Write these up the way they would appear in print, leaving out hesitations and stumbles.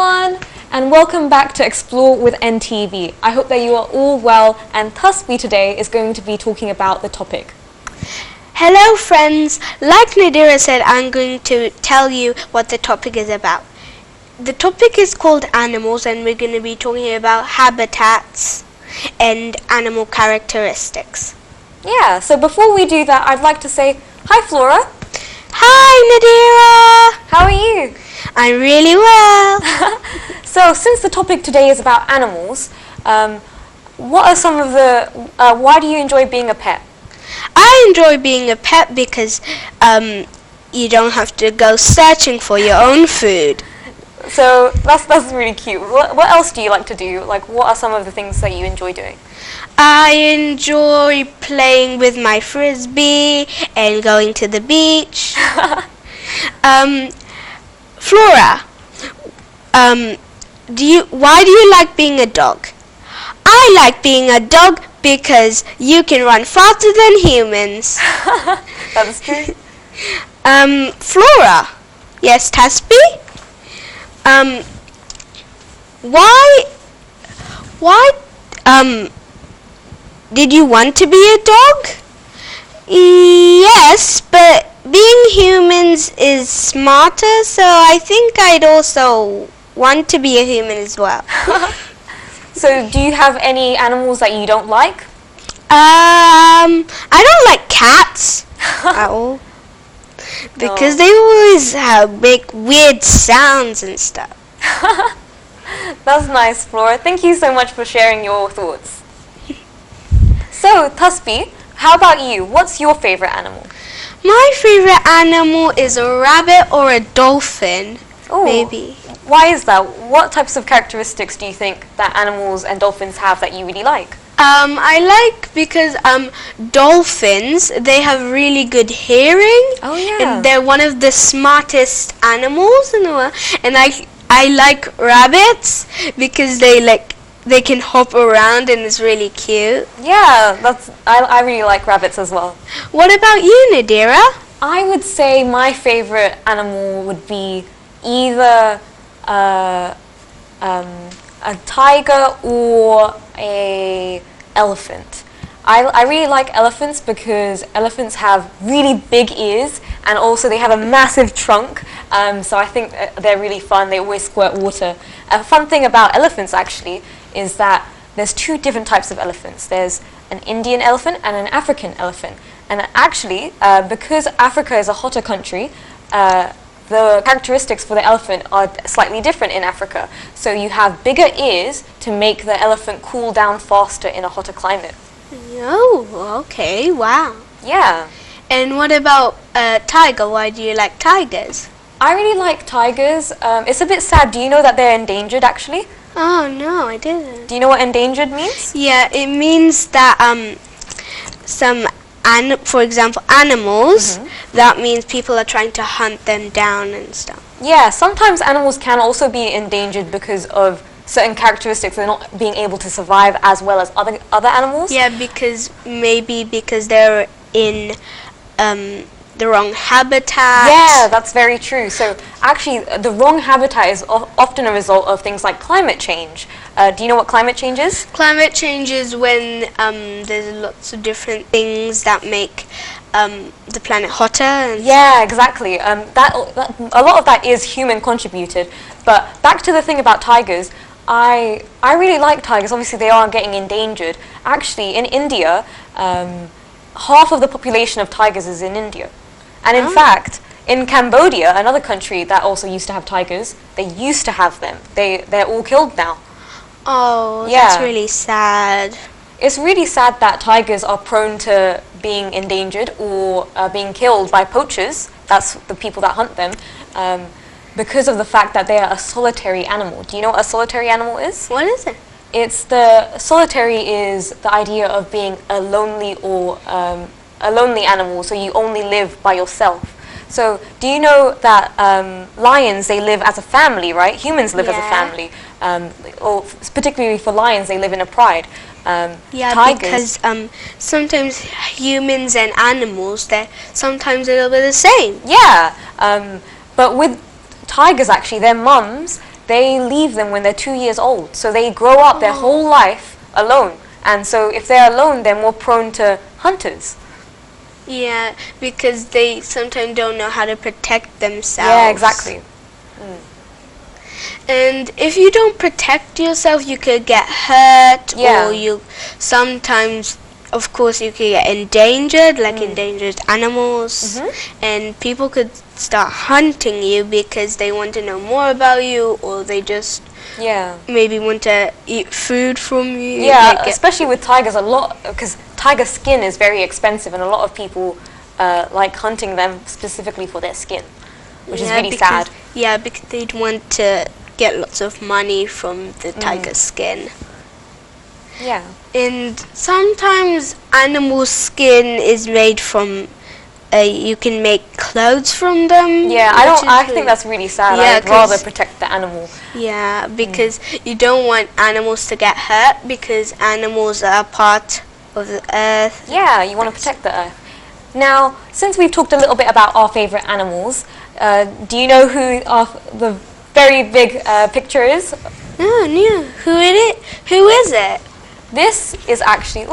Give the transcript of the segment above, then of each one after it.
everyone, and welcome back to Explore with NTV. I hope that you are all well, and Tasbi today is going to be talking about the topic. Hello friends, like Nadira said, I'm going to tell you what the topic is about. The topic is called animals, and we're going to be talking about habitats and animal characteristics. Yeah, so before we do that, I'd like to say, hi Flora. Hi Nadira! How are you? I'm really well. So since the topic today is about animals, what are some of the, why do you enjoy being a pet? I enjoy being a pet because you don't have to go searching for your own food. So that's really cute. What else do you like to do? Like, what are some of the things that you enjoy doing? I enjoy playing with my frisbee and going to the beach. Flora, why do you like being a dog? I like being a dog because you can run faster than humans. That's true. Flora, yes, Tasby? Why did you want to be a dog? Yes, but being humans is smarter, so I think I'd also want to be a human as well. So do you have any animals that you don't like? I don't like cats at all. Because they always make weird sounds and stuff. That's nice, Flora. Thank you so much for sharing your thoughts. So, Tasbi, how about you? What's your favorite animal? My favorite animal is a rabbit or a dolphin. Ooh, maybe. Why is that? What types of characteristics do you think that animals and dolphins have that you really like? I like because dolphins, they have really good hearing. Oh yeah. And they're one of the smartest animals in the world. And I like rabbits because they can hop around and it's really cute. Yeah, I really like rabbits as well. What about you, Nadira? I would say my favorite animal would be either a tiger or a elephant. I really like elephants because elephants have really big ears and also they have a massive trunk, so I think they're really fun. They always squirt water. A fun thing about elephants actually is that there's two different types of elephants. There's an Indian elephant and an African elephant, and actually because Africa is a hotter country, the characteristics for the elephant are slightly different in Africa. So you have bigger ears to make the elephant cool down faster in a hotter climate. Oh, okay, wow. Yeah. And what about tiger? Why do you like tigers? I really like tigers. It's a bit sad. Do you know that they're endangered actually? Oh, no, I didn't. Do you know what endangered means? Yeah, it means that for example, animals, that means people are trying to hunt them down and stuff. Yeah, sometimes animals can also be endangered because of certain characteristics. They're not being able to survive as well as other animals. Yeah, because they're in the wrong habitat. Yeah, that's very true. So actually, the wrong habitat is often a result of things like climate change. Do you know what climate change is? Climate change is when there's lots of different things that make the planet hotter. And yeah, exactly. A lot of that is human contributed. But back to the thing about tigers, I really like tigers. Obviously, they are getting endangered. Actually, in India, half of the population of tigers is in India. And in fact, in Cambodia, another country that also used to have tigers, they used to have them. They're all killed now. Oh, yeah. That's really sad. It's really sad that tigers are prone to being endangered or being killed by poachers. That's the people that hunt them. Because of the fact that they are a solitary animal. Do you know what a solitary animal is? What is it? Solitary is the idea of being a lonely animal, so you only live by yourself. So do you know that lions, they live as a family, right? Humans live as a family. Or particularly for lions, they live in a pride. Because sometimes humans and animals, they're sometimes a little bit the same. Yeah, but with tigers actually, their mums, they leave them when they're 2 years old. So they grow up their whole life alone. And so if they're alone, they're more prone to hunters. Yeah, because they sometimes don't know how to protect themselves. Yeah, exactly. And if you don't protect yourself, you could get hurt, Yeah. or you sometimes, of course, you could get endangered, like endangered animals, and people could start hunting you because they want to know more about you, or they just Yeah. maybe want to eat food from you. Yeah, like especially with tigers, because tiger skin is very expensive, and a lot of people like hunting them specifically for their skin, which is really sad. Yeah, because they'd want to get lots of money from the tiger skin. Yeah. And sometimes animal skin is made from, you can make clothes from them. Yeah, I think that's really sad. Yeah, I'd rather protect the animal. Yeah, because you don't want animals to get hurt, because animals are part of the earth. Yeah, you want to protect the earth. Now, since we've talked a little bit about our favorite animals, do you know who the very big picture is? No, no. Who is it? This is actually,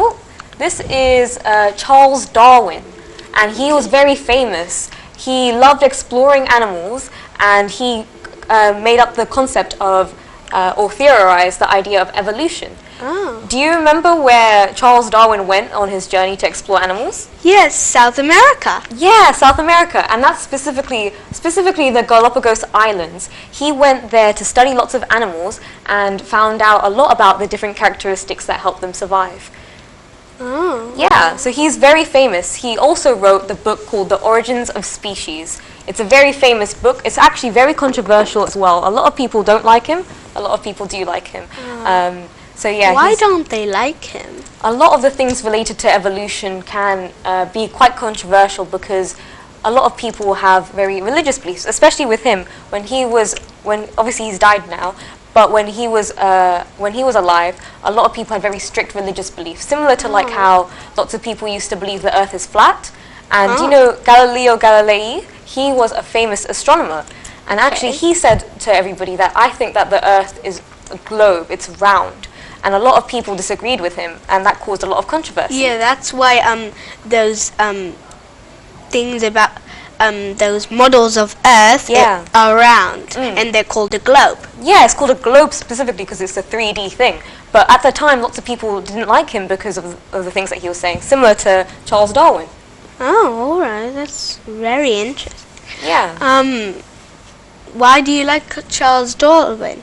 this is Charles Darwin, and he was very famous. He loved exploring animals, and he made up the concept of, or theorized the idea of evolution. Oh. Do you remember where Charles Darwin went on his journey to explore animals? Yes, South America. Yeah, South America, and that's specifically the Galapagos Islands. He went there to study lots of animals and found out a lot about the different characteristics that help them survive. Oh. Yeah, so he's very famous. He also wrote the book called The Origins of Species. It's a very famous book. It's actually very controversial as well. A lot of people don't like him. A lot of people do like him. So yeah. Why don't they like him? A lot of the things related to evolution can be quite controversial because a lot of people have very religious beliefs, especially with him. When obviously he's died now, but when he was alive, a lot of people had very strict religious beliefs, similar to like how lots of people used to believe the Earth is flat. And you know Galileo Galilei? He was a famous astronomer, and actually he said to everybody that I think that the Earth is a globe, it's round. And a lot of people disagreed with him, and that caused a lot of controversy. Yeah, that's why those things about those models of Earth are round, and they're called a globe. Yeah, it's called a globe specifically because it's a 3D thing. But at the time, lots of people didn't like him because of the things that he was saying, similar to Charles Darwin. Oh, all right, that's very interesting. Yeah. Why do you like Charles Darwin?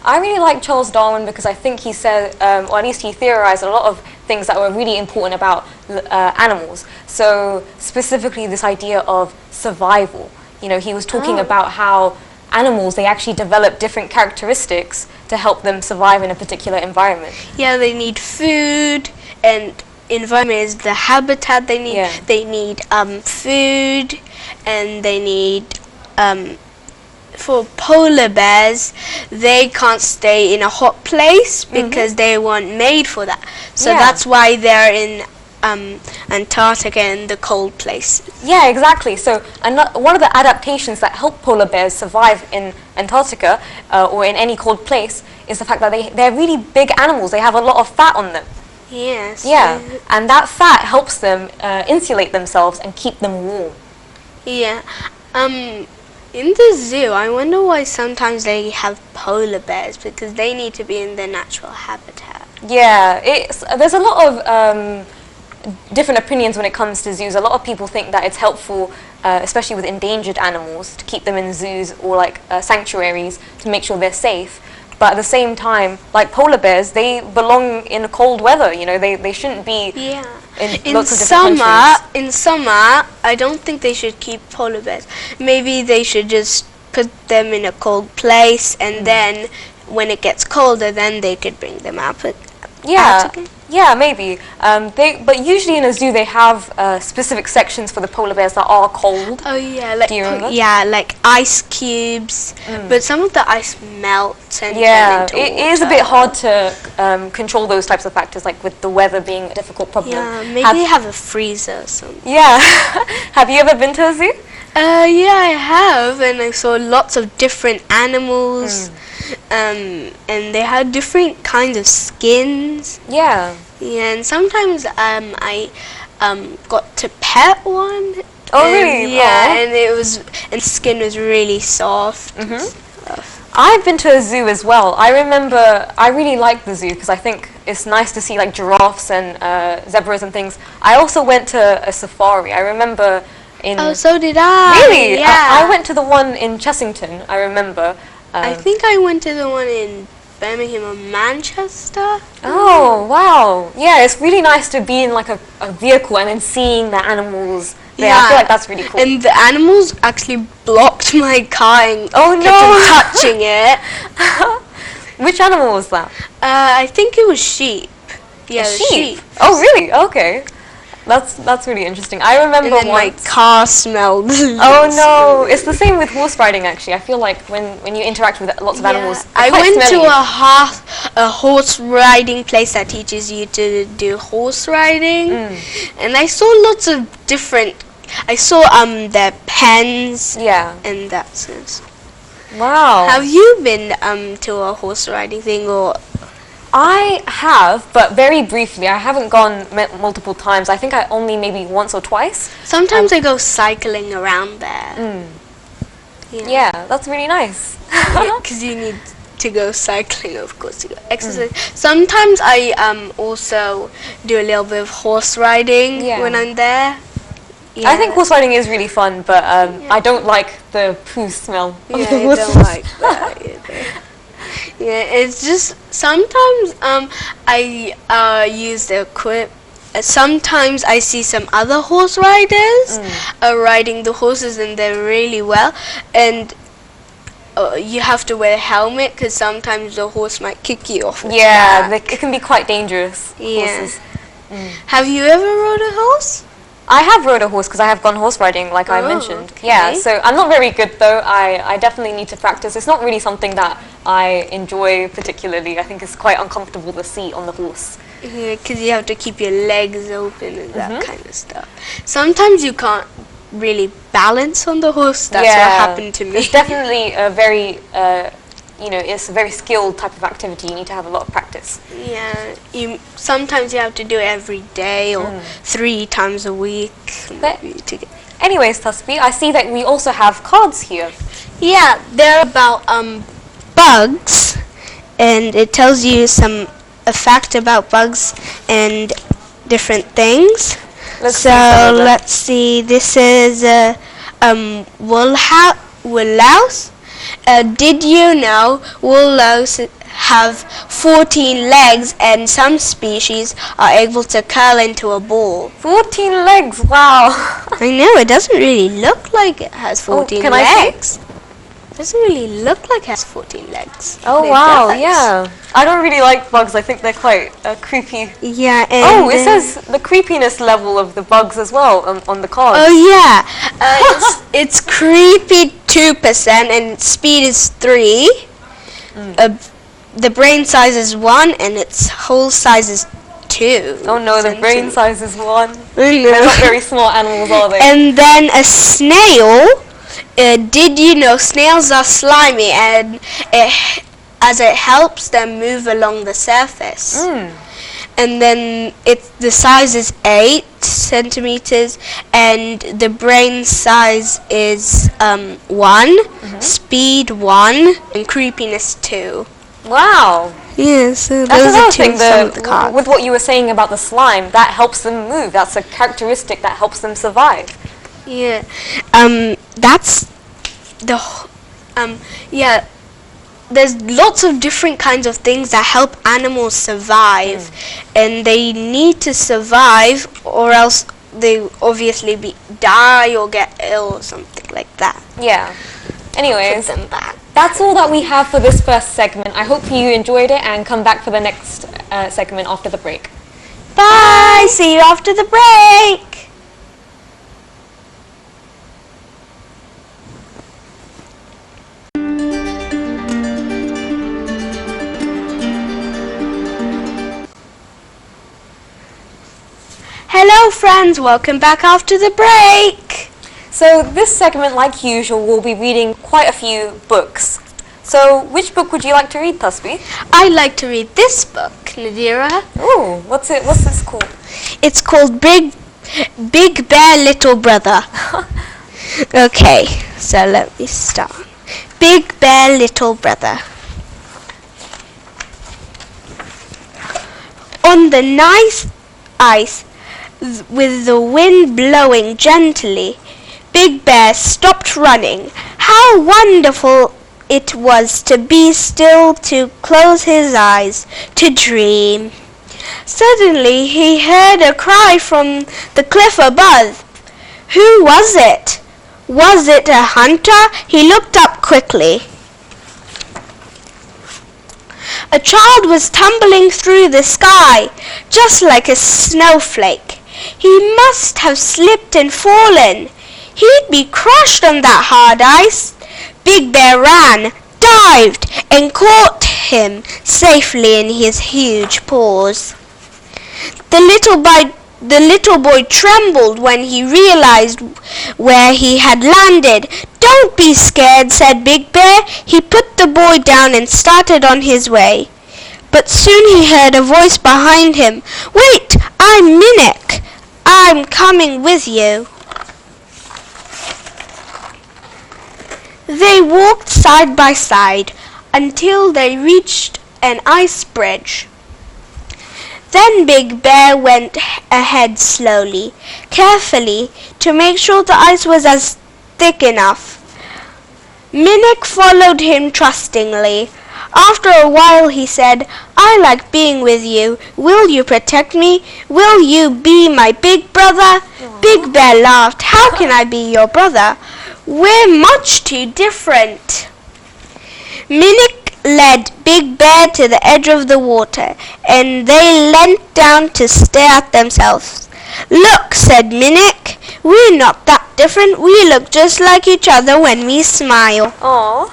I really like Charles Darwin because I think he said, or at least he theorized a lot of things that were really important about animals. So specifically this idea of survival. You know, he was talking about how animals, they actually develop different characteristics to help them survive in a particular environment. Yeah, they need food, and environment is the habitat they need. Yeah. They need food, and they need for polar bears, they can't stay in a hot place because they weren't made for that. So that's why they're in Antarctica and the cold places. Yeah, exactly. So one of the adaptations that help polar bears survive in Antarctica or in any cold place is the fact that they're really big animals. They have a lot of fat on them. Yes. Yeah, and that fat helps them insulate themselves and keep them warm. Yeah. In the zoo, I wonder why sometimes they have polar bears, because they need to be in their natural habitat. Yeah, there's a lot of different opinions when it comes to zoos. A lot of people think that it's helpful, especially with endangered animals, to keep them in zoos or like sanctuaries to make sure they're safe. But at the same time, like polar bears, they belong in cold weather. You know, they shouldn't be in lots of different countries. In summer, I don't think they should keep polar bears. Maybe they should just put them in a cold place, and then when it gets colder, then they could bring them out. Yeah, maybe. But usually in a zoo they have specific sections for the polar bears that are cold. Oh yeah, like do you remember? Yeah, like ice cubes. But some of the ice melts and yeah, turn into it is a bit hard to control those types of factors, like with the weather being a difficult problem. Yeah, maybe have a freezer or something. Yeah. Have you ever been to a zoo? Yeah, I have, and I saw lots of different animals. and they had different kinds of skins. Yeah. Yeah, and sometimes I got to pet one. Oh, and, really? Yeah, Aw. and skin was really soft. I've been to a zoo as well. I remember I really like the zoo because I think it's nice to see like giraffes and zebras and things. I also went to a safari. I remember in... Oh, so did I. Really? Yeah. I went to the one in Chessington, I remember. I think I went to the one in Birmingham or Manchester. Oh, wow. Yeah, it's really nice to be in like a vehicle and then seeing the animals there. I feel like that's really cool. And the animals actually blocked my car and Oh, kept no. on touching it. Which animal was that? I think it was sheep. Yeah, A the sheep. Oh, really? Okay. That's really interesting. I remember And then my once... car smelled. Oh no, it's the same with horse riding actually. I feel like when you interact with lots of animals, they're I quite went smelly. to a horse riding place that teaches you to do horse riding, and I saw lots of different. I saw their pens Yeah. and that sense. Wow. Have you been to a horse riding thing or? I have, but very briefly. I haven't gone multiple times. I think I only maybe once or twice. Sometimes I go cycling around there. Yeah, that's really nice. Because you need to go cycling, of course, to go exercise. Sometimes I also do a little bit of horse riding Yeah. when I'm there. I think horse riding is really fun, but I don't like the poo smell of Yeah, the I horses. don't like that either. Yeah, it's just sometimes I use the equip. Sometimes I see some other horse riders riding the horses and they're really well, and you have to wear a helmet because sometimes the horse might kick you off. its Yeah, back. it can be quite dangerous. Yeah. Horses. Have you ever rode a horse? I have rode a horse because I have gone horse riding, like I Oh, mentioned. okay. Yeah, so I'm not very good though. I definitely need to practice. It's not really something that I enjoy particularly. I think it's quite uncomfortable to see on the horse. Yeah, because you have to keep your legs open and that kind of stuff. Sometimes you can't really balance on the horse. That's what happened to me. It's definitely a very, it's a very skilled type of activity. You need to have a lot of practice. Yeah, sometimes you have to do it every day or 3 times a week. But- maybe to get. Anyways, Tasbi, I see that we also have cards here. Yeah, they're about bugs, and it tells you a fact about bugs and different things. Let's see some So of them. let's see. This is woollouse. Did you know woollouse have 14 legs, and some species are able to curl into a ball? 14 legs, wow. I know, it doesn't really look like it has 14 can I see? legs. Doesn't really look like it has 14 legs. Oh It wow, does. yeah. I don't really like bugs. I think they're quite creepy. Yeah, and Oh, it says the creepiness level of the bugs as well on the card. Oh yeah, it's creepy 2% and speed is 3. The brain size is 1 and its whole size is 2. Oh no, the brain size is 1. I They're know. not very small animals, are they? And then a snail. Did you know snails are slimy, and as it helps them move along the surface? And then the size is 8 centimeters, and the brain size is 1, speed 1, and creepiness 2. Wow. Yeah, so That's those another are thing. some of the cards. With what you were saying about the slime, that helps them move. That's a characteristic that helps them survive. Yeah, that's yeah. There's lots of different kinds of things that help animals survive, and they need to survive, or else they obviously die or get ill or something like that. Yeah. Anyways, Put them back. that's all that we have for this first segment. I hope you enjoyed it and come back for the next segment after the break. Bye. See you after the break. Hello friends, welcome back after the break. So this segment, like usual, we'll be reading quite a few books. So, which book would you like to read, Tasbih? I'd like to read this book, Nadira. Oh, what's it? What's this called? It's called Big Bear Little Brother. Okay, so let me start. Big Bear Little Brother. On the nice ice, with the wind blowing gently, Big Bear stopped running. How wonderful it was to be still, to close his eyes, to dream. Suddenly he heard a cry from the cliff above. Who was it? Was it a hunter? He looked up quickly. A child was tumbling through the sky, just like a snowflake. He must have slipped and fallen. He'd be crushed on that hard ice. Big Bear ran, dived, and caught him safely in his huge paws. The little boy trembled when he realized where he had landed. Don't be scared, said Big Bear. He put the boy down and started on his way. But soon he heard a voice behind him. Wait, I'm Minik. I'm coming with you. They walked side by side until they reached an ice bridge. Then Big Bear went ahead slowly, carefully, to make sure the ice was as thick enough. Minik followed him trustingly. After a while he said, I like being with you. Will you protect me? Will you be my big brother? Aww. Big Bear laughed. How can I be your brother? We're much too different. Minik led Big Bear to the edge of the water, and they leant down to stare at themselves. Look, said Minik, we're not that different. We look just like each other when we smile. Aww.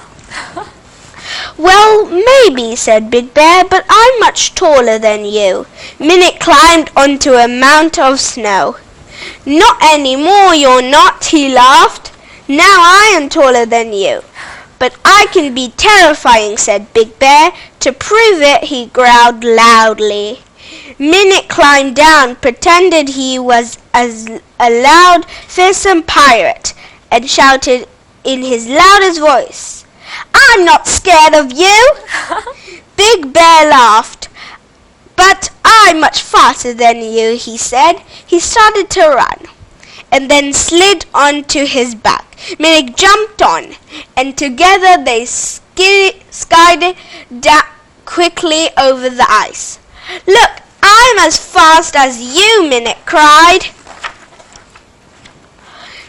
Well, maybe, said Big Bear, but I'm much taller than you. Minik climbed onto a mount of snow. Not anymore, you're not, he laughed. Now I am taller than you. But I can be terrifying, said Big Bear. To prove it, he growled loudly. Minik climbed down, pretended he was a loud, fearsome pirate, and shouted in his loudest voice, I'm not scared of you. Big Bear laughed. But I'm much faster than you, he said. He started to run, and then slid onto his back. Minik jumped on, and together they skied quickly over the ice. Look, I'm as fast as you, Minik cried.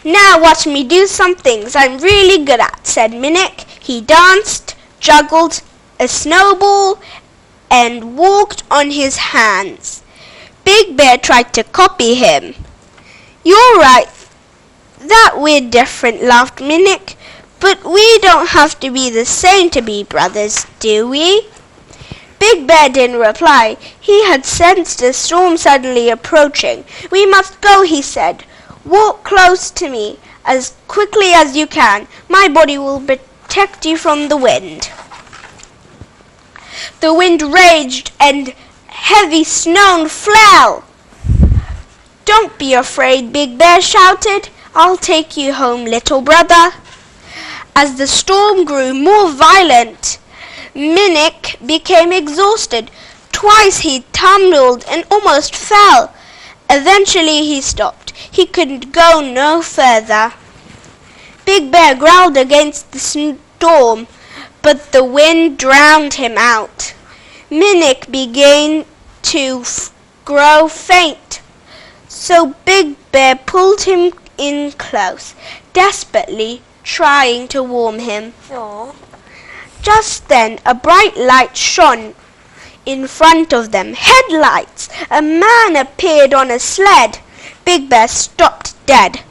Now watch me do some things I'm really good at, said Minik. He danced, juggled a snowball, and walked on his hands. Big Bear tried to copy him. You're right that we're different, laughed Minik, but we don't have to be the same to be brothers, do we? Big Bear didn't reply. He had sensed a storm suddenly approaching. We must go, he said. Walk close to me as quickly as you can. My body will protect you from the wind. The wind raged and heavy snow fell. Don't be afraid, Big Bear shouted. I'll take you home, little brother. As the storm grew more violent, Minik became exhausted. Twice he tumbled and almost fell. Eventually he stopped. He could go no further. Big Bear growled against the storm, but the wind drowned him out. Minik began to grow faint, so Big Bear pulled him in close, desperately trying to warm him. Aww. Just then a bright light shone in front of them. Headlights! A man appeared on a sled. Big Bear stopped dead.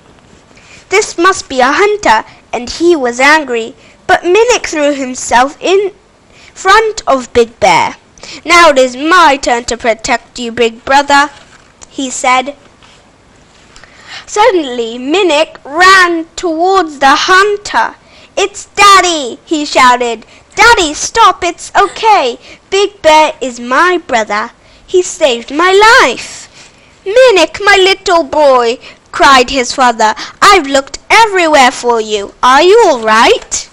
This must be a hunter, and he was angry, but Minik threw himself in front of Big Bear. Now it is my turn to protect you, big brother, he said. Suddenly, Minik ran towards the hunter. It's Daddy, he shouted. Daddy, stop, it's okay. Big Bear is my brother. He saved my life. Minnick, my little boy, cried his father. I've looked everywhere for you. Are you all right?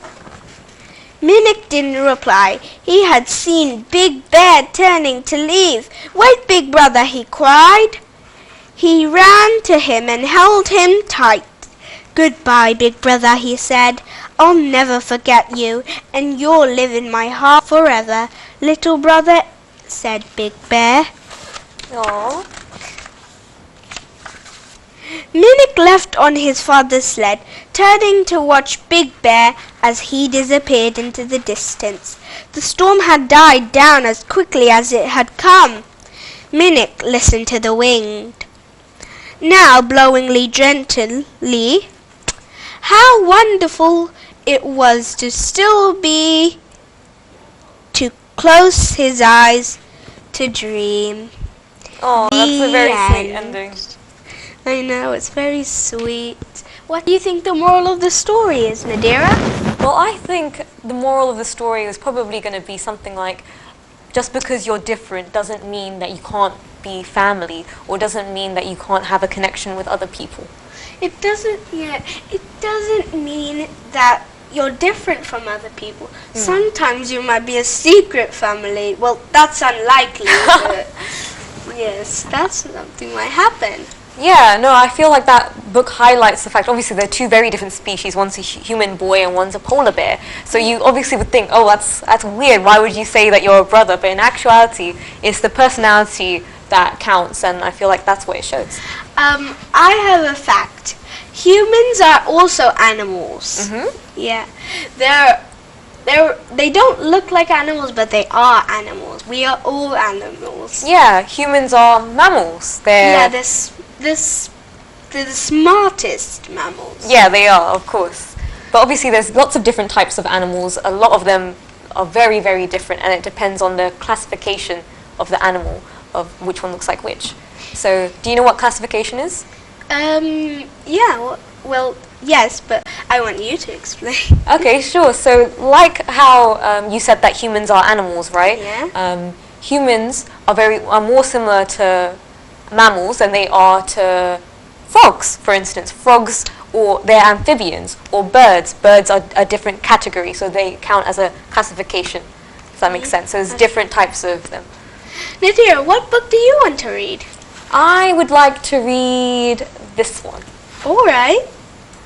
Minnick didn't reply. He had seen Big Bear turning to leave. Wait, big brother, he cried. He ran to him and held him tight. Goodbye, big brother, he said. I'll never forget you, and you'll live in my heart forever. Little brother, said Big Bear. Aww. Minnick left on his father's sled, turning to watch Big Bear as he disappeared into the distance. The storm had died down as quickly as it had come. Minnick listened to the wind, now blowingly gently. How wonderful it was to still be, to close his eyes, to dream. Oh, that's a very sweet end. ending. I know, it's very sweet. What do you think the moral of the story is, Nadira? Well, I think the moral of the story is probably going to be something like, just because you're different doesn't mean that you can't be family, or doesn't mean that you can't have a connection with other people. It doesn't mean that you're different from other people. Sometimes you might be a secret family. Well, that's unlikely, but yes, that's something might happen. Yeah, no, I feel like that book highlights the fact, obviously they're two very different species, one's a human boy and one's a polar bear. So you obviously would think, oh, that's weird, why would you say that you're a brother? But in actuality, it's the personality that counts, and I feel like that's what it shows. I have a fact. Humans are also animals. Mm-hmm. Yeah. They don't look like animals, but they are animals. We are all animals. Yeah, humans are mammals. They're the smartest mammals. Yeah, they are, of course. But obviously there's lots of different types of animals. A lot of them are very, very different, and it depends on the classification of the animal, of which one looks like which. So, do you know what classification is? Yeah, well, yes, but I want you to explain. Okay, sure. So, like how you said that humans are animals, right? Yeah. Humans are more similar to mammals than they are to frogs, for instance. Frogs, or they're amphibians, or birds. Birds are a different category, so they count as a classification. Does that make sense? So there's different types of them. Nadira, what book do you want to read? I would like to read this one. All right.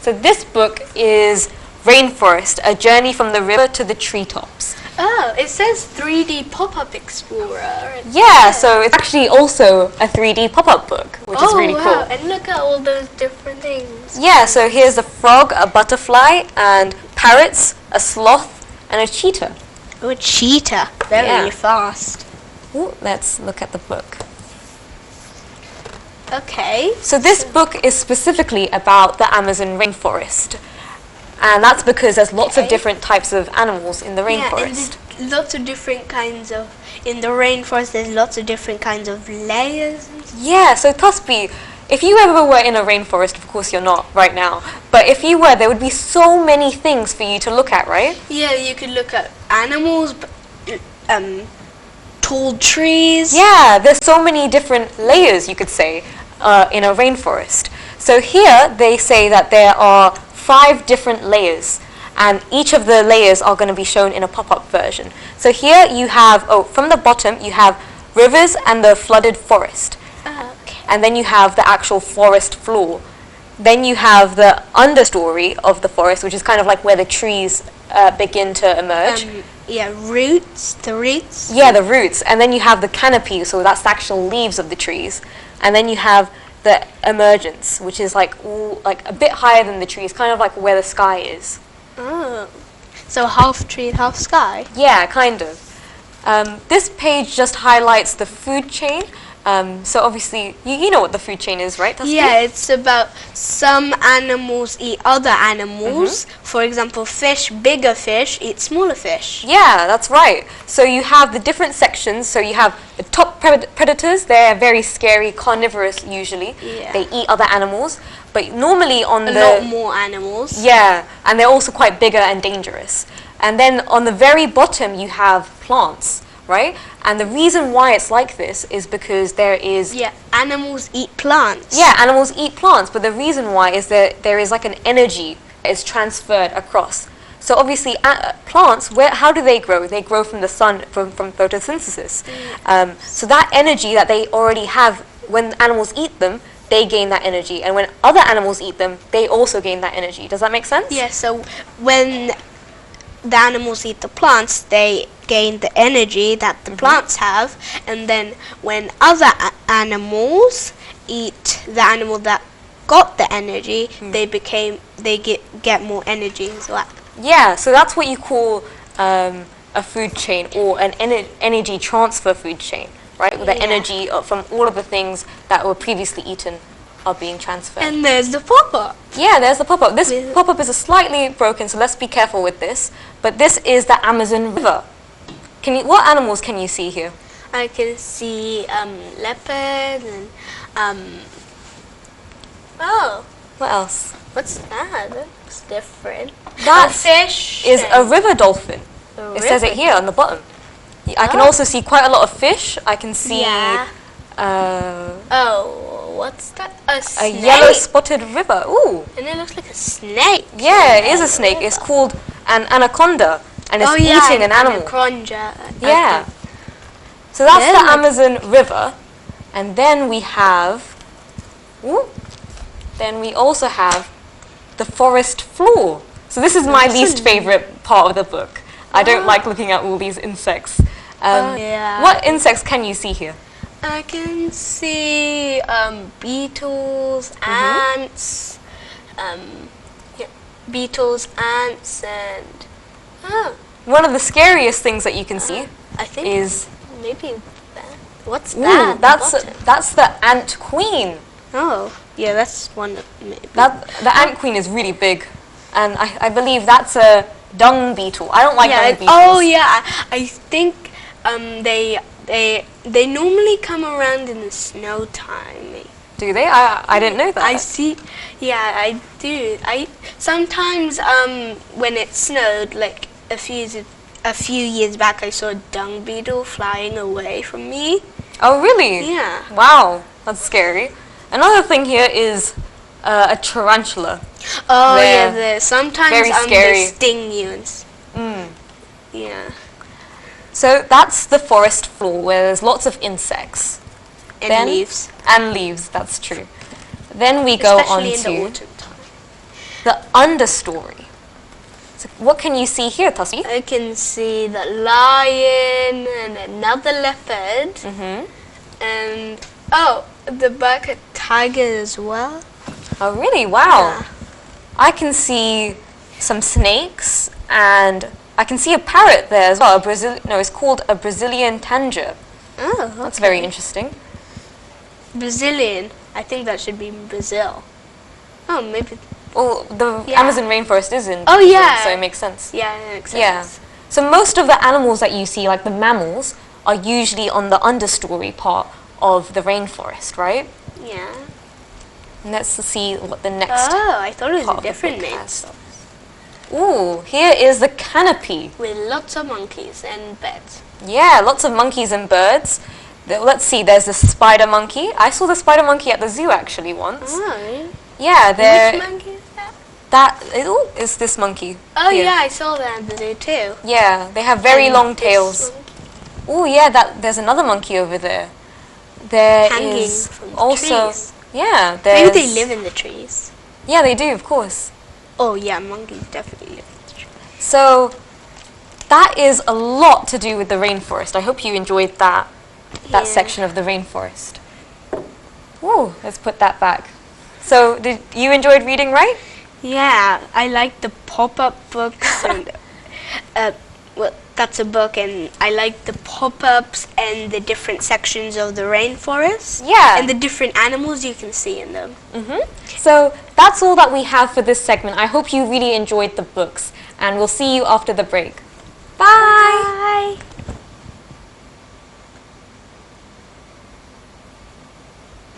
So this book is Rainforest, A Journey from the River to the Treetops. Oh, it says 3D Pop-Up Explorer. Yeah, so it's actually also a 3D pop-up book, which is really wow. cool. And look at all those different things. Yeah, so here's a frog, a butterfly, and parrots, a sloth, and a cheetah. Oh, a cheetah. Very Yeah. fast. Ooh, let's look at the book. Okay. So this book is specifically about the Amazon rainforest. And that's because there's lots of Okay. different types of animals in the rainforest. Yeah, and lots of different kinds of... In the rainforest, there's lots of different kinds of layers. Yeah, so Tusby, if you ever were in a rainforest, of course you're not right now, but if you were, there would be so many things for you to look at, right? Yeah, you could look at animals, tall trees. Yeah, there's so many different layers, you could say, in a rainforest. So here they say that there are 5 different layers, and each of the layers are going to be shown in a pop-up version. So here you have, from the bottom you have rivers and the flooded forest. Okay. And then you have the actual forest floor. Then you have the understory of the forest, which is kind of like where the trees begin to emerge. Yeah, roots, the roots. Yeah, the roots. And then you have the canopy, so that's the actual leaves of the trees. And then you have the emergence, which is like a bit higher than the trees, kind of like where the sky is. Oh. So half tree and half sky. Yeah, kind of. This page just highlights the food chain. So obviously, you know what the food chain is, right? Tasneem? Yeah, it's about some animals eat other animals. For example, fish, bigger fish, eat smaller fish. Yeah, that's right. So you have the different sections. So you have the top predators. They're very scary, carnivorous usually. Yeah. They eat other animals. But normally on A lot more animals. Yeah, and they're also quite bigger and dangerous. And then on the very bottom you have plants, right? And the reason why it's like this is because there is... Yeah, animals eat plants. Yeah, animals eat plants, but the reason why is that there is like an energy that is transferred across. So obviously plants, how do they grow? They grow from the sun, from photosynthesis. So that energy that they already have, when animals eat them, they gain that energy. And when other animals eat them, they also gain that energy. Does that make sense? Yeah, so when the animals eat the plants, they gain the energy that the plants have. And then when other animals eat the animal that got the energy, they get more energy as well. Yeah, so that's what you call a food chain, or an energy transfer food chain, right? Where the energy from all of the things that were previously eaten are being transferred. And there's the pop-up. Yeah, there's the pop-up. This pop-up is slightly broken, so let's be careful with this. But this is the Amazon River. What animals can you see here? I can see leopards and oh, What else? what's that? That's different. That fish is a river dolphin. It says it river here on the bottom. I can also see quite a lot of fish. I can see Yeah. Oh, what's that? A a snake. yellow spotted river. Ooh. And it looks like a snake. Yeah, it is a snake. It's called an anaconda, and it's eating an animal. Anaconda. Yeah. So that's Yeah, the like- Amazon River, and then we have. Then we also have the forest floor. So this is my least favorite part of the book. I don't like looking at all these insects. Yeah. What insects can you see here? I can see beetles, ants, beetles, ants, and One of the scariest things that you can see I think is maybe that. What's that? that's the ant queen. Oh, yeah, that's one. Maybe. The ant queen is really big, and I believe that's a dung beetle. I don't like dung beetles. Oh yeah, I think they normally come around in the snow time. Do they? I didn't know that. I see. Yeah, I do. I sometimes when it snowed, like a few years back, I saw a dung beetle flying away from me. Oh really? Yeah. Wow, that's scary. Another thing here is a tarantula. Oh They're sometimes very they scary. sting you. Yeah. So that's the forest floor where there's lots of insects. And leaves. And leaves, that's true. Then we go on Especially in the to autumn time. the understory. So what can you see here, Tasmi? I can see the lion and another leopard. And the bucket tiger as well. Oh really? Wow. Yeah. I can see some snakes, and I can see a parrot there as well. It's called a Brazilian tanager. Oh, That's very interesting. Brazilian. I think that should be in Brazil. Oh, maybe. Well, the Yeah. Amazon rainforest is in Oh, Brazil, yeah. so it makes sense. Yeah, that makes sense. Yeah. So most of the animals that you see, like the mammals, are usually on the understory part of the rainforest, right? Yeah. And let's see what the next Oh, I thought it was part a of the different book name. has. Ooh, here is the canopy. With lots of monkeys and beds. Yeah, lots of monkeys and birds. Let's see, there's the spider monkey. I saw the spider monkey at the zoo actually once. Oh, really? Yeah, Which monkey is that? that is this monkey. Oh, here. yeah, I saw that at the zoo too. Yeah, they have very And long this tails. monkey Oh yeah, there's another monkey over there. There Hanging is from the also trees. yeah. Maybe There's, they live in the trees. Yeah, they do, of course. Oh, yeah, monkeys definitely live in the trees. So that is a lot to do with the rainforest. I hope you enjoyed that Yeah. section of the rainforest. Ooh, let's put that back. So did you enjoyed reading, right? Yeah, I like the pop-up books and well, that's a book, and I like the pop-ups and the different sections of the rainforest. Yeah. And the different animals you can see in them. So that's all that we have for this segment. I hope you really enjoyed the books, and we'll see you after the break. Bye. Bye.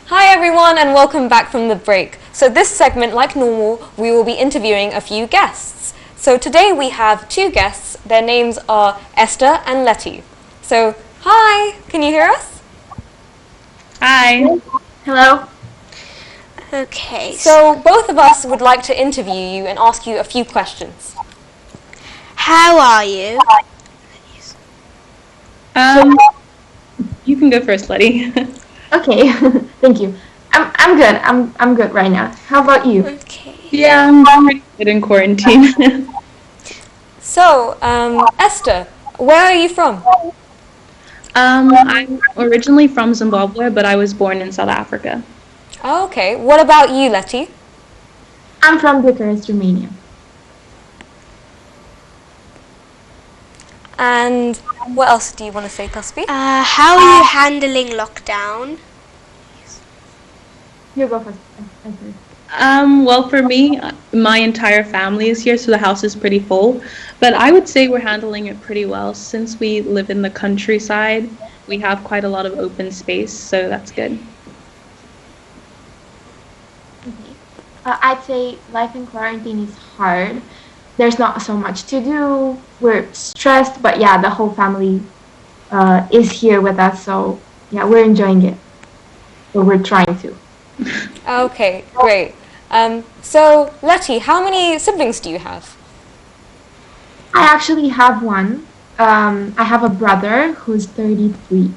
Hi everyone, and welcome back from the break. So this segment, like normal, we will be interviewing a few guests. So today we have two guests. Their names are Esther and Letty. So, hi, can you hear us? Hi. Hello. Okay. So both of us would like to interview you and ask you a few questions. How are you? You can go first, Letty. Okay. Thank you. I'm good. I'm good right now. How about you? Okay. Yeah, I'm pretty good in quarantine. So, Esther, where are you from? I'm originally from Zimbabwe, but I was born in South Africa. Oh, okay. What about you, Letty? I'm from Bucharest, Romania. And what else do you want to say, Taspi? How are you handling lockdown? You go first. Well, for me, my entire family is here, so the house is pretty full. But I would say we're handling it pretty well. Since we live in the countryside, we have quite a lot of open space, so that's good. Okay. I'd say life in quarantine is hard. There's not so much to do. We're stressed, but yeah, the whole family is here with us. So yeah, we're enjoying it. So we're trying to. Okay, great. So, Letty, how many siblings do you have? I actually have one. I have a brother who's 33.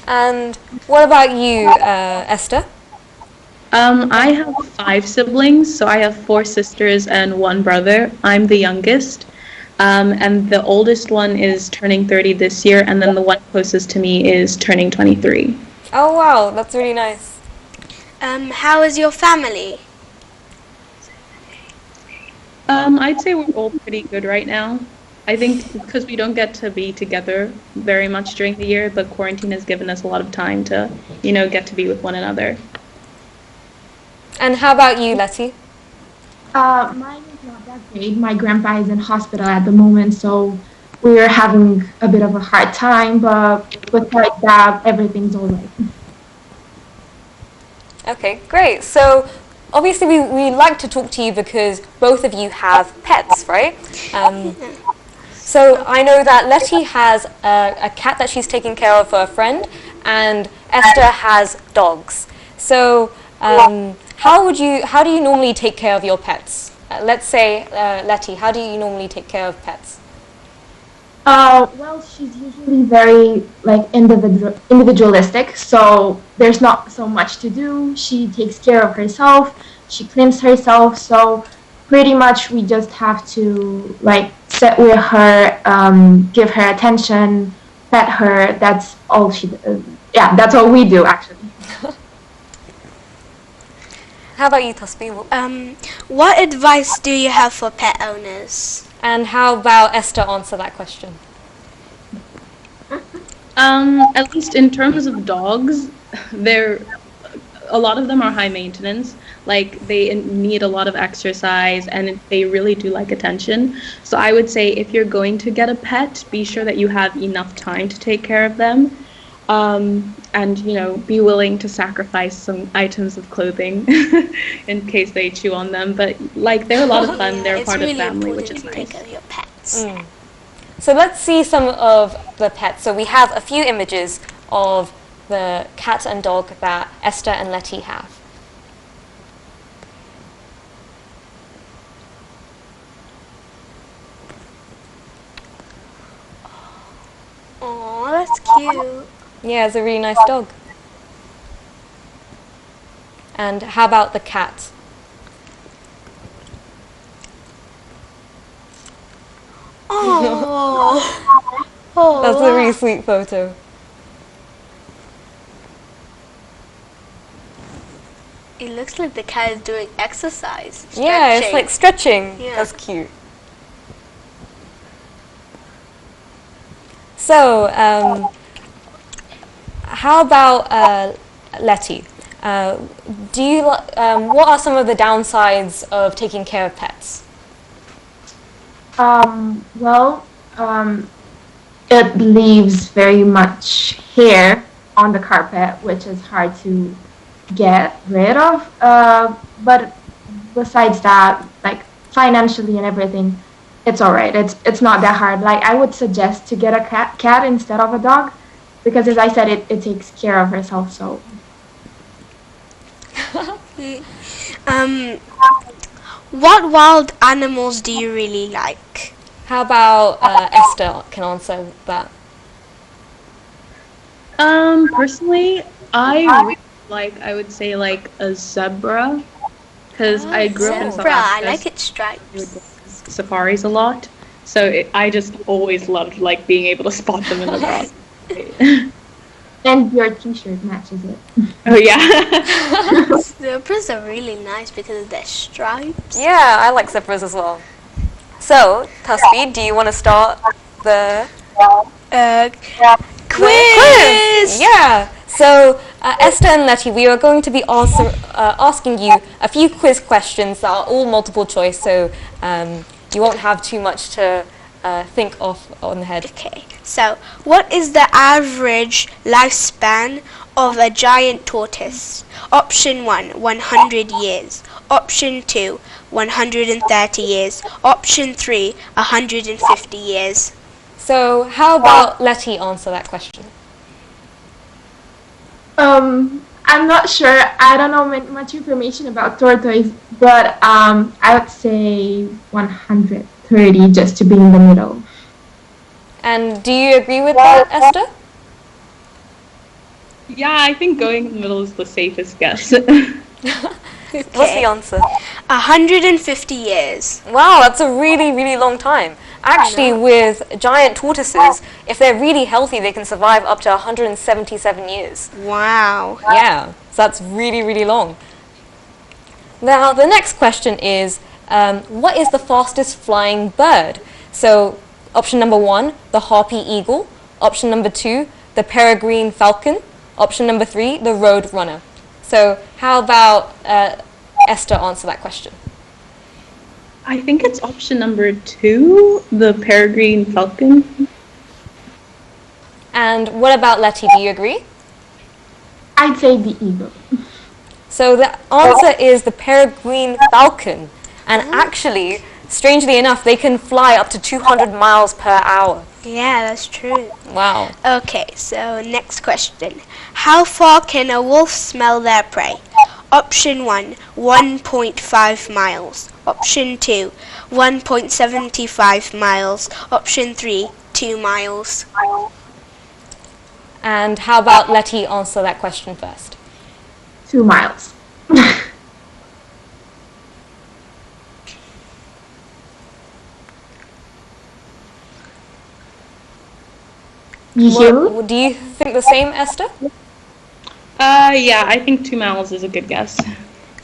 And what about you, Esther? I have 5 siblings, so I have 4 sisters and 1 brother. I'm the youngest. And the oldest one is turning 30 this year, and then the one closest to me is turning 23. Oh, wow, that's really nice. How is your family? I'd say we're all pretty good right now. I think because we don't get to be together very much during the year, but quarantine has given us a lot of time to, get to be with one another. And how about you, Letty? Mine is not that great. My grandpa is in hospital at the moment, so we're having a bit of a hard time, but besides that, everything's all right. Okay, great. So, obviously we like to talk to you because both of you have pets, right? So I know that Letty has a cat that she's taking care of for a friend, and Esther has dogs. So how do you normally take care of your pets? Let's say, Letty, how do you normally take care of pets? Well, she's usually very individualistic, so there's not so much to do. She takes care of herself. She cleans herself, so pretty much we just have to sit with her, give her attention, pet her. That's all that's all we do actually. How about you, Taspi? What advice do you have for pet owners? And how about Esther answer that question? At least in terms of dogs, a lot of them are high maintenance. Like, they need a lot of exercise and they really do like attention. So I would say if you're going to get a pet, be sure that you have enough time to take care of them. And, be willing to sacrifice some items of clothing in case they chew on them. But, they're a lot of fun. They're part really of family, which is important to nice. take care of your pets. So let's see some of the pets. So we have a few images of the cat and dog that Esther and Letty have. Oh, that's cute. Yeah, it's a really nice dog. And how about the cat? Oh, oh, That's a really sweet photo. It looks like the cat is doing exercise. Yeah, it's like stretching. Yeah. That's cute. So, how about Letty? What are some of the downsides of taking care of pets? It leaves very much hair on the carpet, which is hard to get rid of. But besides that, like financially and everything, it's alright. It's not that hard. Like I would suggest to get a cat instead of a dog, because as I said, it takes care of herself. So Um, what wild animals do you really like? How about Esther can answer that? Personally, I really like, I would say like a zebra, because I grew up in South Zebra, I Africa. like its We would go stripes. on safaris a lot, so I just always loved like being able to spot them in the grass. and your T-shirt matches it. Oh yeah. Zebras are really nice because of their stripes. Yeah, I like zebras as well. So, Tasbi, do you want to start the Quiz! Yeah. So, Esther and Letty, we are going to be asking you a few quiz questions that are all multiple choice, so you won't have too much to think of on the head. Okay, so what is the average lifespan of a giant tortoise? Option 1, 100 years. Option 2, 130 years. Option 3, 150 years. So, how about Letty answer that question? I'm not sure. I don't know much information about tortoise, but I would say 130 just to be in the middle. And do you agree with that, Esther? Yeah, I think going in the middle is the safest guess. What's the answer? 150 years. Wow, that's a really, really long time. Actually, with giant tortoises, if they're really healthy, they can survive up to 177 years. Wow. Yeah, so that's really, really long. Now, the next question is, what is the fastest flying bird? So, option number 1, the harpy eagle. Option number 2, the peregrine falcon. Option number 3, the road runner. So, how about Esther answer that question? I think it's option number 2, the peregrine falcon. And what about Letty? Do you agree? I'd say the eagle. So the answer is the peregrine falcon. And actually, strangely enough, they can fly up to 200 miles per hour. Yeah, that's true. Wow. Okay, so next question. How far can a wolf smell their prey? Option 1, 1.5 miles. Option 2, 1.75 miles. Option 3, 2 miles. And how about Letty answer that question first? 2 miles. You hear me? Do you think the same, Esther? Yeah, I think 2 miles is a good guess.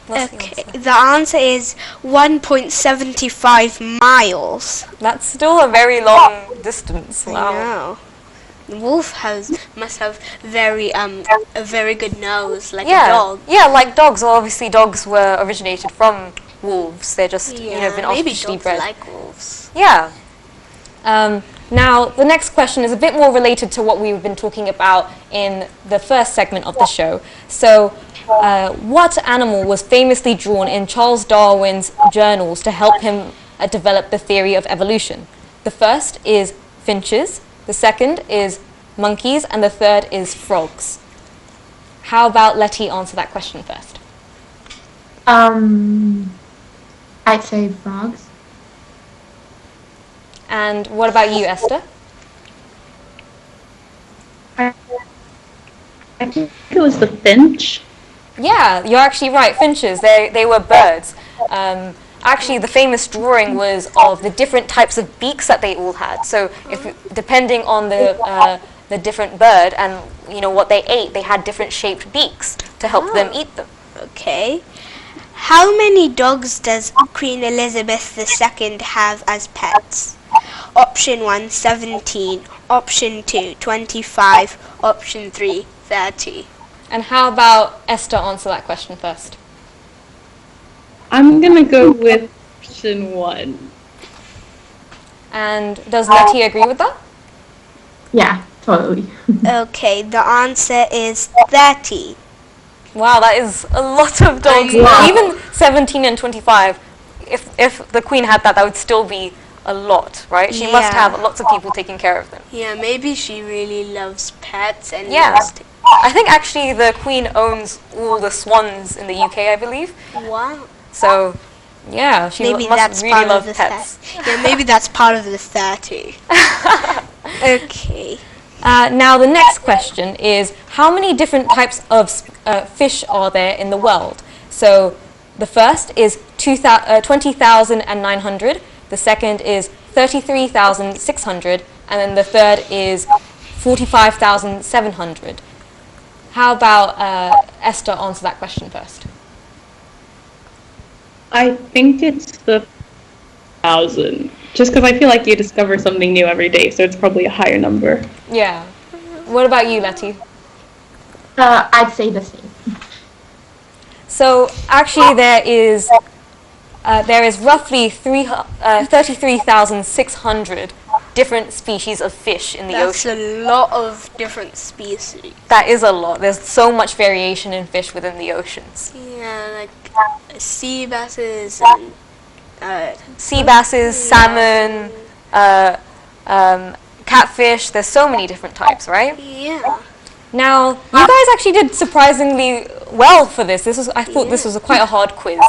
What's the Okay, answer? the answer is 1.75 miles. That's still a very long distance. Wow. No. The wolf must have a very good nose, like a Yeah, dog. yeah, like dogs. Well, obviously, dogs were originated from wolves. They're just been maybe artificially dogs bred. like wolves. Yeah. Now, the next question is a bit more related to what we've been talking about in the first segment of the show. So, what animal was famously drawn in Charles Darwin's journals to help him develop the theory of evolution? The first is finches, the second is monkeys, and the third is frogs. How about Letty answer that question first? I'd say frogs. And what about you, Esther? I think it was the finch. Yeah, you're actually right. Finches, they were birds. Actually, the famous drawing was of the different types of beaks that they all had. So, depending on the different bird and what they ate, they had different shaped beaks to help them eat them. Okay. How many dogs does Queen Elizabeth II have as pets? Option 1, 17. Option 2, 25. Option 3, 30. And how about Esther answer that question first? I'm gonna go with option 1. And does Letty agree with that? Yeah, totally. Okay, the answer is 30. Wow, that is a lot of dogs. Wow. Even 17 and 25, if the queen had that, that would still be a lot, right? She must Yeah. have lots of people taking care of them. Yeah, maybe she really loves pets and Yeah. loves to- I think actually the queen owns all the swans in the UK, I believe. Wow. So, yeah, she Maybe must that's really part love of the pets. Yeah, maybe that's part of the 30. Okay. Now, the next question is, how many different types of fish are there in the world? So, the first is 20,900, the second is 33,600, and then the third is 45,700. How about Esther answer that question first? I think it's the 1,000. Just because I feel like you discover something new every day, so it's probably a higher number. Yeah. What about you, Letty? I'd say the same. So actually, there is roughly 33,600 different species of fish in the That's ocean. a lot of different species. That is a lot. There's so much variation in fish within the oceans. Yeah, like sea basses and Sea basses, salmon, catfish. There's so many different types, right? yeah. Now, you guys actually did surprisingly well for this. I thought this was quite a hard quiz.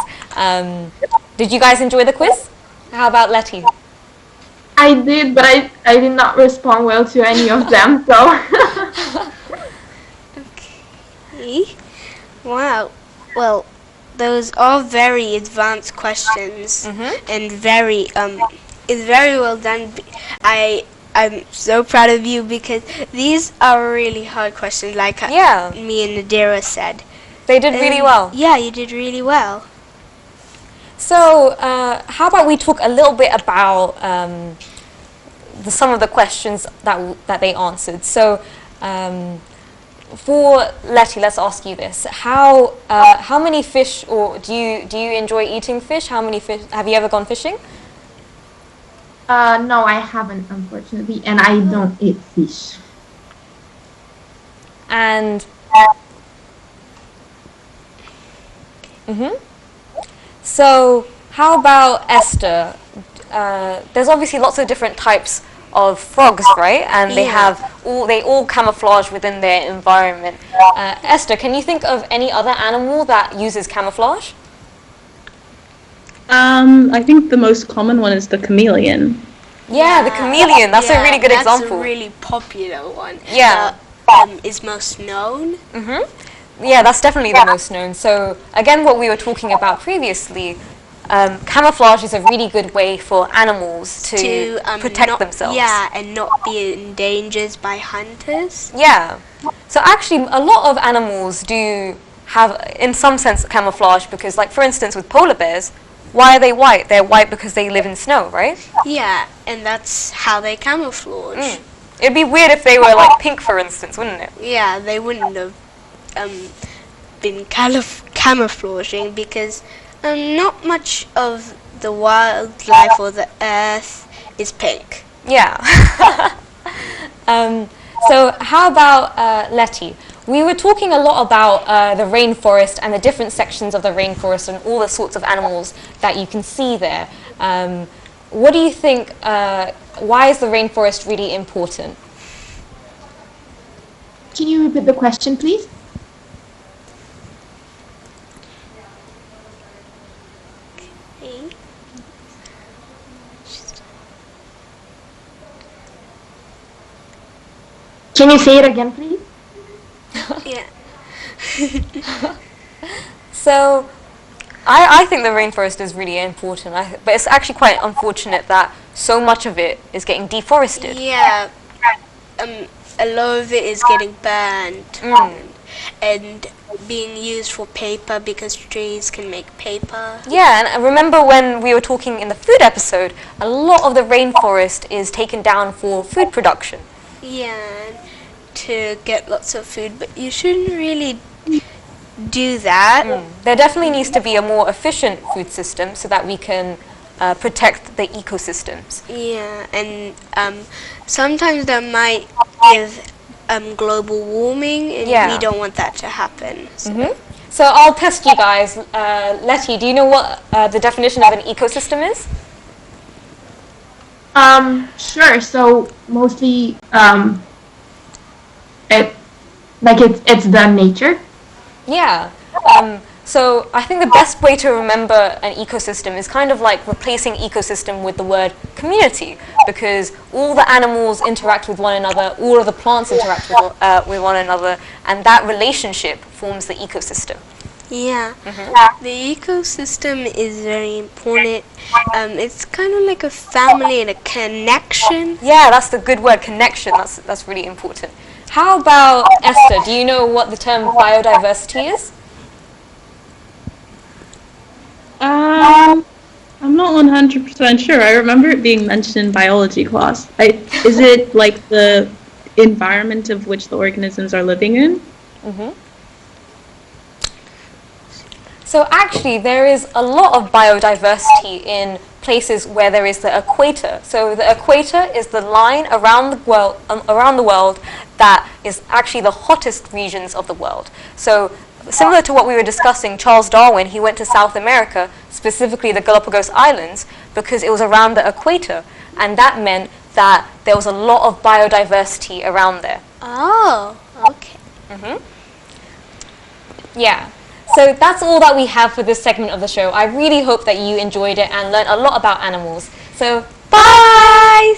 Did you guys enjoy the quiz? How about Letty? I did, but I did not respond well to any of them, so. Okay. Wow. Well, those are very advanced questions and very it's very well done. I'm so proud of you because these are really hard questions, like Yeah, me and Nadira said. they did really And well. Yeah, you did really well. So, how about we talk a little bit about some of the questions that they answered. So, for Letty, let's ask you this: how many fish, or do you enjoy eating fish? How many fish have you ever gone fishing? No, I haven't, unfortunately, and I don't eat fish. And so, how about Esther? There's obviously lots of different types of frogs, right? And they all camouflage within their environment. Esther, can you think of any other animal that uses camouflage? I think the most common one is the chameleon. Yeah, the chameleon. That's a really good example. That's a really popular one. Yeah. Is most known. Yeah, that's definitely the most known. So again, what we were talking about previously, camouflage is a really good way for animals to protect themselves. Yeah, and not be endangered by hunters. Yeah. So actually, a lot of animals do have, in some sense, camouflage because, like, for instance, with polar bears, why are they white? They're white because they live in snow, right? Yeah, and that's how they camouflage. It'd be weird if they were, like, pink, for instance, wouldn't it? Yeah, they wouldn't have been camouflaging because not much of the wildlife or the earth is pink. Yeah. So how about Letty? We were talking a lot about the rainforest and the different sections of the rainforest and all the sorts of animals that you can see there. What do you think, why is the rainforest really important? Can you repeat the question, please? Can you say it again, please? Yeah. So, I think the rainforest is really important, but it's actually quite unfortunate that so much of it is getting deforested. Yeah. A lot of it is getting burned and being used for paper because trees can make paper. Yeah, and I remember when we were talking in the food episode, a lot of the rainforest is taken down for food production. Yeah, to get lots of food, but you shouldn't really do that. There definitely needs to be a more efficient food system so that we can protect the ecosystems. Yeah, and sometimes that might give global warming, and Yeah. we don't want that to happen. So. So I'll test you guys. Letty, do you know what the definition of an ecosystem is? Sure. So mostly, it's the nature. Yeah. So I think the best way to remember an ecosystem is kind of like replacing ecosystem with the word community, because all the animals interact with one another, all of the plants interact with one another, and that relationship forms the ecosystem. Yeah, the ecosystem is very important. It's kind of like a family and a connection. Yeah, that's the good word, connection. That's really important. How about Esther? Do you know what the term biodiversity is? I'm not 100% sure. I remember it being mentioned in biology class. Is it like the environment of which the organisms are living in? So actually, there is a lot of biodiversity in places where there is the equator. So the equator is the line around the world that is actually the hottest regions of the world. So similar to what we were discussing, Charles Darwin, he went to South America, specifically the Galapagos Islands, because it was around the equator, and that meant that there was a lot of biodiversity around there. Oh, okay. Yeah. So that's all that we have for this segment of the show. I really hope that you enjoyed it and learned a lot about animals. So, bye!